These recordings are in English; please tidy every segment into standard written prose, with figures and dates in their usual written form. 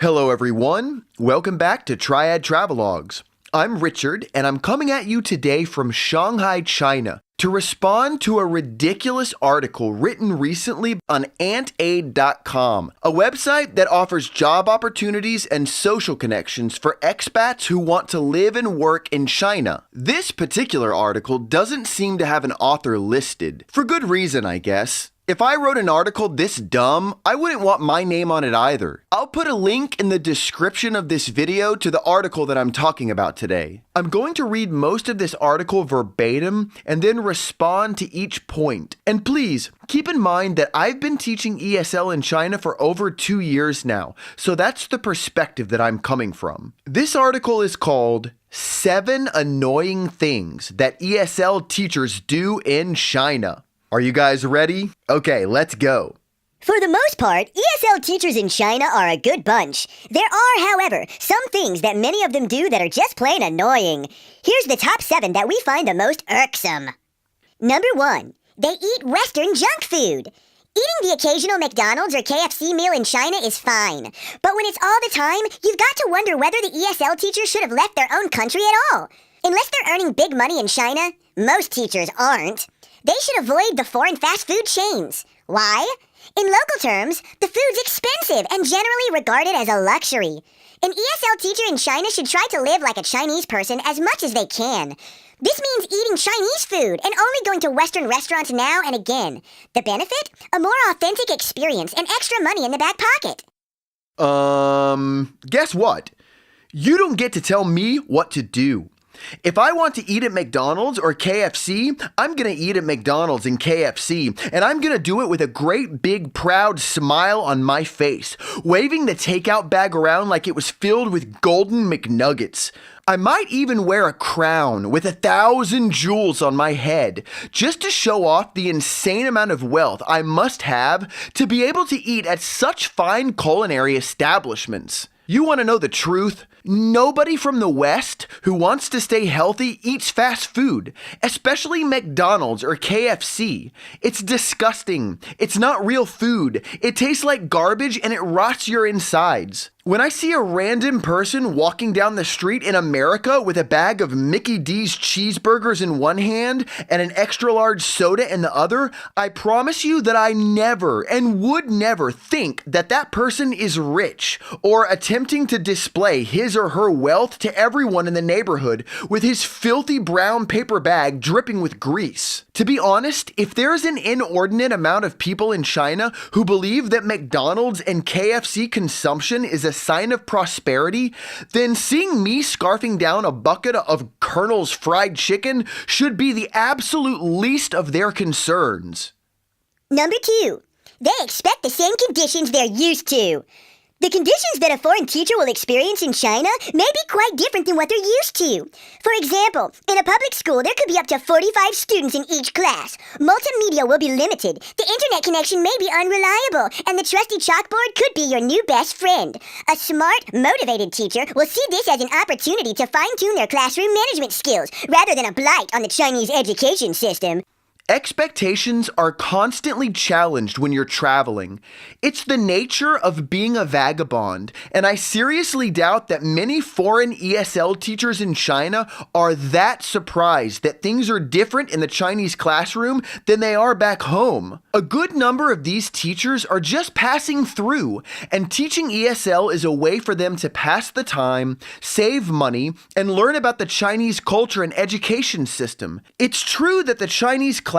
Hello everyone, welcome back to Triad Travelogues. I'm Richard and I'm coming at you today from Shanghai, China to respond to a ridiculous article written recently on antaid.com, a website that offers job opportunities and social connections for expats who want to live and work in China. This particular article doesn't seem to have an author listed, for good reason I guess. If I wrote an article this dumb, I wouldn't want my name on it either. I'll put a link in the description of this video to the article that I'm talking about today. I'm going to read most of this article verbatim and then respond to each point. And please, keep in mind that I've been teaching ESL in China for over 2 years now, so that's the perspective that I'm coming from. This article is called 7 Annoying Things That ESL Teachers Do in China. Are you guys ready? Okay, let's go. For the most part, ESL teachers in China are a good bunch. There are, however, some things that many of them do that are just plain annoying. Here's the top 7 that we find the most irksome. Number 1. They eat Western junk food. Eating the occasional McDonald's or KFC meal in China is fine. But when it's all the time, you've got to wonder whether the ESL teachers should have left their own country at all. Unless they're earning big money in China, most teachers aren't. They should avoid the foreign fast food chains. Why? In local terms, the food's expensive and generally regarded as a luxury. An ESL teacher in China should try to live like a Chinese person as much as they can. This means eating Chinese food and only going to Western restaurants now and again. The benefit? A more authentic experience and extra money in the back pocket. Guess what? You don't get to tell me what to do. If I want to eat at McDonald's or KFC, I'm going to eat at McDonald's and KFC, and I'm going to do it with a great big proud smile on my face, waving the takeout bag around like it was filled with golden McNuggets. I might even wear a crown with 1,000 jewels on my head, just to show off the insane amount of wealth I must have to be able to eat at such fine culinary establishments. You want to know the truth? Nobody from the West who wants to stay healthy eats fast food, especially McDonald's or KFC. It's disgusting. It's not real food. It tastes like garbage and it rots your insides. When I see a random person walking down the street in America with a bag of Mickey D's cheeseburgers in one hand and an extra large soda in the other, I promise you that I never and would never think that that person is rich or attempting to display his or her wealth to everyone in the neighborhood with his filthy brown paper bag dripping with grease. To be honest, if there's an inordinate amount of people in China who believe that McDonald's and KFC consumption is a sign of prosperity, then seeing me scarfing down a bucket of Colonel's fried chicken should be the absolute least of their concerns. Number 2. They expect the same conditions they're used to. The conditions that a foreign teacher will experience in China may be quite different than what they're used to. For example, in a public school, there could be up to 45 students in each class. Multimedia will be limited. The internet connection may be unreliable, and the trusty chalkboard could be your new best friend. A smart, motivated teacher will see this as an opportunity to fine-tune their classroom management skills, rather than a blight on the Chinese education system. Expectations are constantly challenged when you're traveling. It's the nature of being a vagabond, and I seriously doubt that many foreign ESL teachers in China are that surprised that things are different in the Chinese classroom than they are back home. A good number of these teachers are just passing through, and teaching ESL is a way for them to pass the time, save money, and learn about the Chinese culture and education system. It's true that the Chinese classroom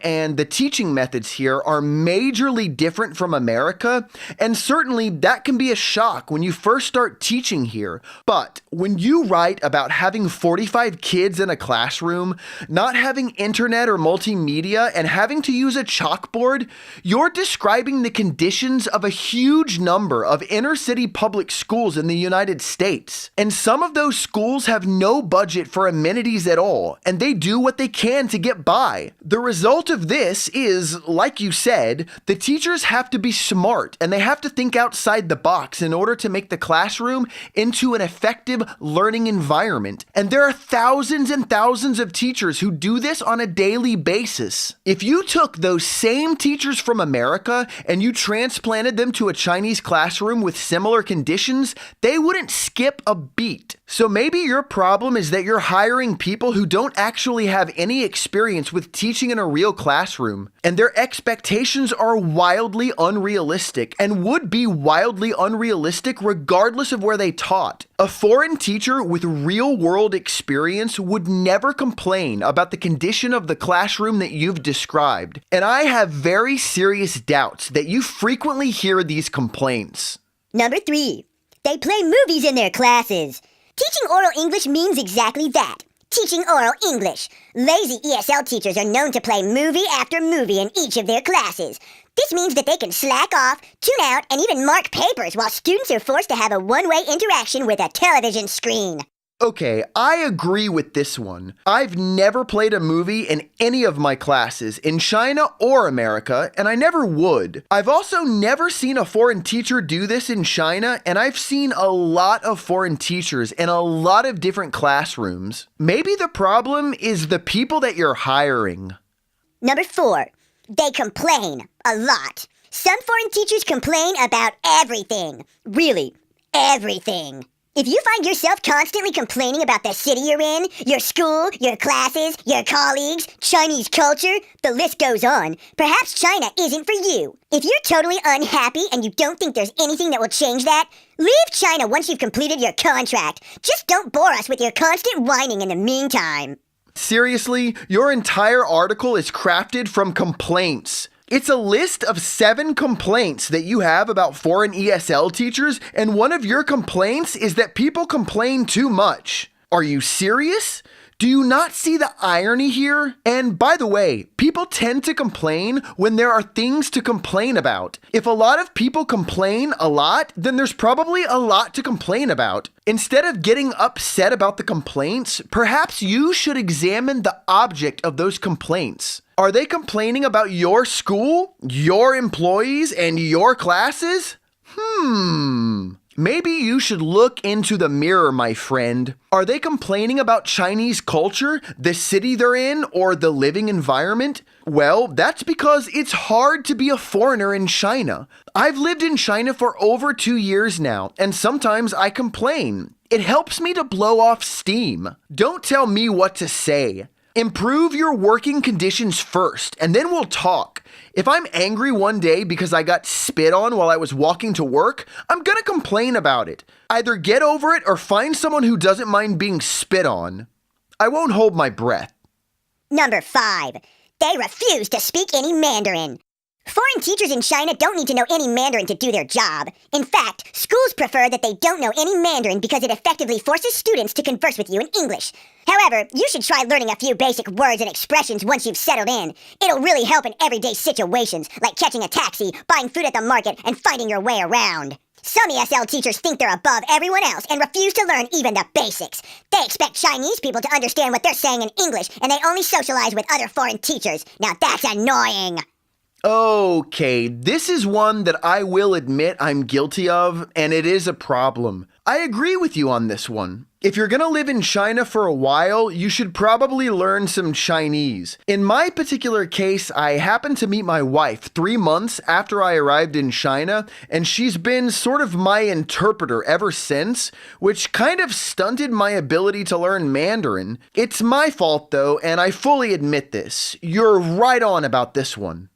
and the teaching methods here are majorly different from America, and certainly that can be a shock when you first start teaching here. But when you write about having 45 kids in a classroom, not having internet or multimedia, and having to use a chalkboard, you're describing the conditions of a huge number of inner-city public schools in the United States. And some of those schools have no budget for amenities at all, and they do what they can to get by. The result of this is, like you said, the teachers have to be smart and they have to think outside the box in order to make the classroom into an effective learning environment. And there are thousands and thousands of teachers who do this on a daily basis. If you took those same teachers from America and you transplanted them to a Chinese classroom with similar conditions, they wouldn't skip a beat. So maybe your problem is that you're hiring people who don't actually have any experience with teaching in a real classroom, and their expectations are wildly unrealistic and would be wildly unrealistic regardless of where they taught. A foreign teacher with real-world experience would never complain about the condition of the classroom that you've described, and I have very serious doubts that you frequently hear these complaints. Number 3. They play movies in their classes. Teaching oral English means exactly that. Teaching oral English. Lazy ESL teachers are known to play movie after movie in each of their classes. This means that they can slack off, tune out, and even mark papers while students are forced to have a one-way interaction with a television screen. Okay, I agree with this one. I've never played a movie in any of my classes, in China or America, and I never would. I've also never seen a foreign teacher do this in China, and I've seen a lot of foreign teachers in a lot of different classrooms. Maybe the problem is the people that you're hiring. Number 4. They complain a lot. Some foreign teachers complain about everything. Really, everything. If you find yourself constantly complaining about the city you're in, your school, your classes, your colleagues, Chinese culture, the list goes on, perhaps China isn't for you. If you're totally unhappy and you don't think there's anything that will change that, leave China once you've completed your contract. Just don't bore us with your constant whining in the meantime. Seriously, your entire article is crafted from complaints. It's a list of 7 complaints that you have about foreign ESL teachers, and one of your complaints is that people complain too much. Are you serious? Do you not see the irony here? And by the way, people tend to complain when there are things to complain about. If a lot of people complain a lot, then there's probably a lot to complain about. Instead of getting upset about the complaints, perhaps you should examine the object of those complaints. Are they complaining about your school, your employees, and your classes? Maybe you should look into the mirror, my friend. Are they complaining about Chinese culture, the city they're in, or the living environment? Well, that's because it's hard to be a foreigner in China. I've lived in China for over 2 years now, and sometimes I complain. It helps me to blow off steam. Don't tell me what to say. Improve your working conditions first, and then we'll talk. If I'm angry one day because I got spit on while I was walking to work, I'm gonna complain about it. Either get over it or find someone who doesn't mind being spit on. I won't hold my breath. Number 5. They refuse to speak any Mandarin. Foreign teachers in China don't need to know any Mandarin to do their job. In fact, schools prefer that they don't know any Mandarin because it effectively forces students to converse with you in English. However, you should try learning a few basic words and expressions once you've settled in. It'll really help in everyday situations, like catching a taxi, buying food at the market, and finding your way around. Some ESL teachers think they're above everyone else and refuse to learn even the basics. They expect Chinese people to understand what they're saying in English, and they only socialize with other foreign teachers. Now that's annoying. Okay, this is one that I will admit I'm guilty of, and it is a problem. I agree with you on this one. If you're gonna live in China for a while, you should probably learn some Chinese. In my particular case, I happened to meet my wife 3 months after I arrived in China, and she's been sort of my interpreter ever since, which kind of stunted my ability to learn Mandarin. It's my fault though, and I fully admit this. You're right on about this one.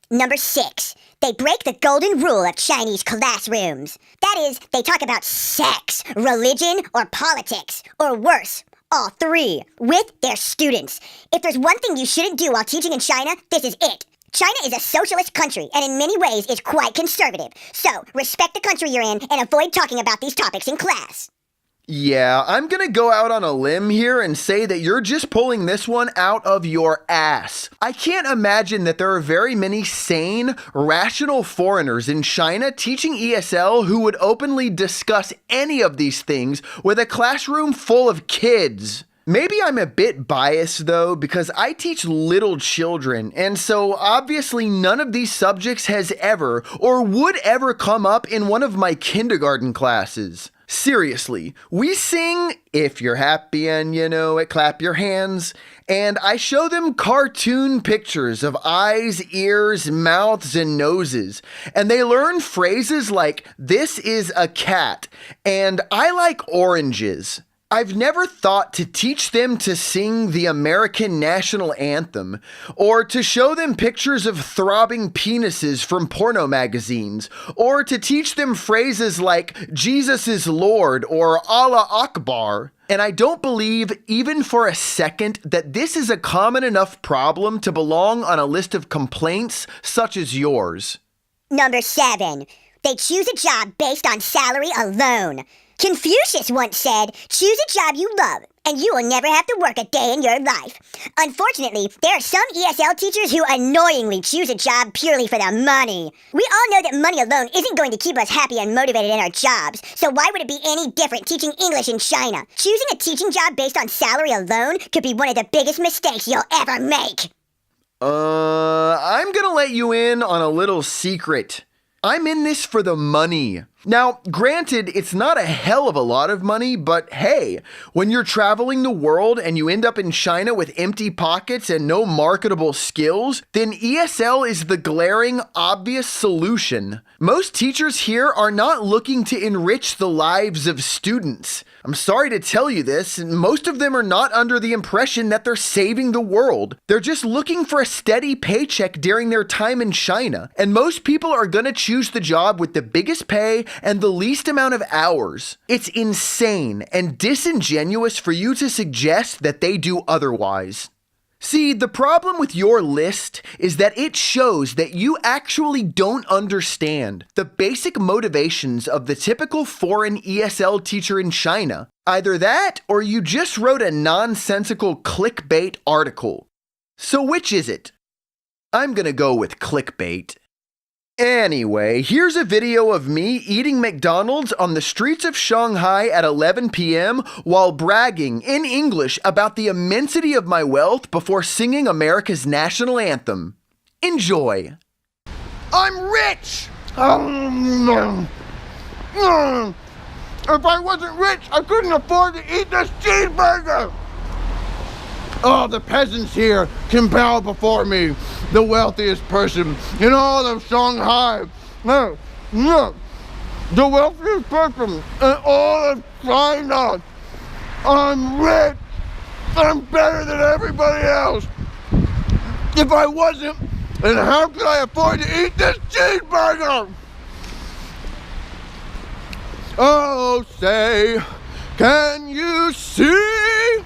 Number 6. They break the golden rule of Chinese classrooms. That is, they talk about sex, religion, or politics, or worse, all 3, with their students. If there's one thing you shouldn't do while teaching in China, this is it. China is a socialist country and in many ways is quite conservative. So, respect the country you're in and avoid talking about these topics in class. Yeah, I'm gonna go out on a limb here and say that you're just pulling this one out of your ass. I can't imagine that there are very many sane, rational foreigners in China teaching ESL who would openly discuss any of these things with a classroom full of kids. Maybe I'm a bit biased though, because I teach little children, and so obviously none of these subjects has ever or would ever come up in one of my kindergarten classes. Seriously, we sing "If You're Happy and You Know It, Clap Your Hands," and I show them cartoon pictures of eyes, ears, mouths, and noses, and they learn phrases like "This is a cat" and "I like oranges." I've never thought to teach them to sing the American national anthem, or to show them pictures of throbbing penises from porno magazines, or to teach them phrases like "Jesus is Lord" or "Allah Akbar." And I don't believe, even for a second, that this is a common enough problem to belong on a list of complaints such as yours. Number 7. They choose a job based on salary alone. Confucius once said, "Choose a job you love, and you will never have to work a day in your life." Unfortunately, there are some ESL teachers who annoyingly choose a job purely for the money. We all know that money alone isn't going to keep us happy and motivated in our jobs, so why would it be any different teaching English in China? Choosing a teaching job based on salary alone could be one of the biggest mistakes you'll ever make. I'm gonna let you in on a little secret. I'm in this for the money. Now, granted, it's not a hell of a lot of money, but hey, when you're traveling the world and you end up in China with empty pockets and no marketable skills, then ESL is the glaring, obvious solution. Most teachers here are not looking to enrich the lives of students. I'm sorry to tell you this, and most of them are not under the impression that they're saving the world. They're just looking for a steady paycheck during their time in China, and most people are gonna choose the job with the biggest pay and the least amount of hours. It's insane and disingenuous for you to suggest that they do otherwise. See, the problem with your list is that it shows that you actually don't understand the basic motivations of the typical foreign ESL teacher in China. Either that, or you just wrote a nonsensical clickbait article. So which is it? I'm gonna go with clickbait. Anyway, here's a video of me eating McDonald's on the streets of Shanghai at 11 p.m. while bragging in English about the immensity of my wealth before singing America's national anthem. Enjoy. I'm rich! If I wasn't rich, I couldn't afford to eat this cheeseburger! Oh, the peasants here can bow before me, the wealthiest person in all of Shanghai. The wealthiest person in all of China. I'm rich. I'm better than everybody else. If I wasn't, then how could I afford to eat this cheeseburger? Oh, say, can you see?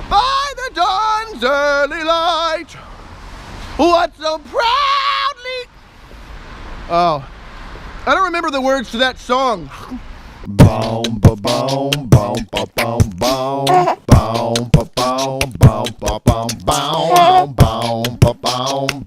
By the dawn's early light, what so proudly... Oh, I don't remember the words to that song. Boom, ba boom, boom, ba boom, boom, boom, ba boom, boom, ba boom, boom, boom, ba boom,